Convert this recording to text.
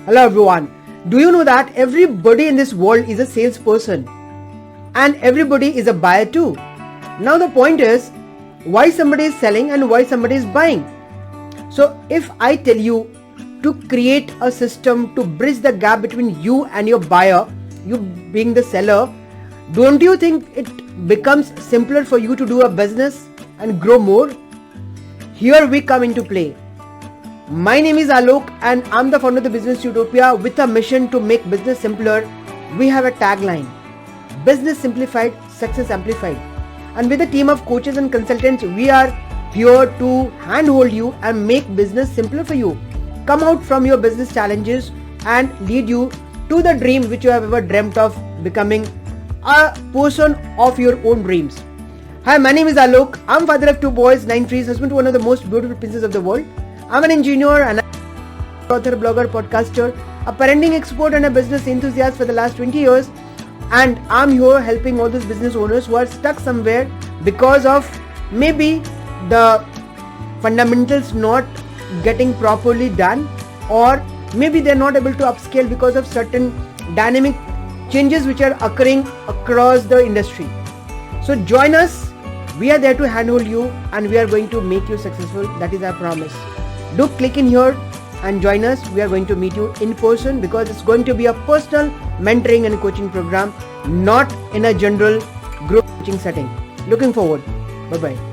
Hello everyone. Do you know that everybody in this world is a salesperson and everybody is a buyer too? Now the point is why somebody is selling and why somebody is buying. So if I tell you to create a system to bridge the gap between you and your buyer, you being the seller, don't you think it becomes simpler for you to do a business and grow more? Here we come into play. My name is Alok and I'm the founder of the Business Utopia with a mission to make business simpler. We have a tagline, Business Simplified, Success Amplified. And with a team of coaches and consultants, we are here to handhold you and make business simpler for you. Come out from your business challenges and lead you to the dream which you have ever dreamt of, becoming a person of your own dreams. Hi, my name is Alok. I'm father of 2 boys, 9 trees, husband to one of the most beautiful princesses of the world. I'm an engineer and author, blogger, podcaster, a parenting expert and a business enthusiast for the last 20 years. And I'm here helping all those business owners who are stuck somewhere because of maybe the fundamentals not getting properly done, or maybe they're not able to upscale because of certain dynamic changes which are occurring across the industry. So join us. We are there to handhold you and we are going to make you successful. That is our promise. Do click in here and join us. We are going to meet you in person because it's going to be a personal mentoring and coaching program, not in a general group coaching setting. Looking forward. Bye-bye.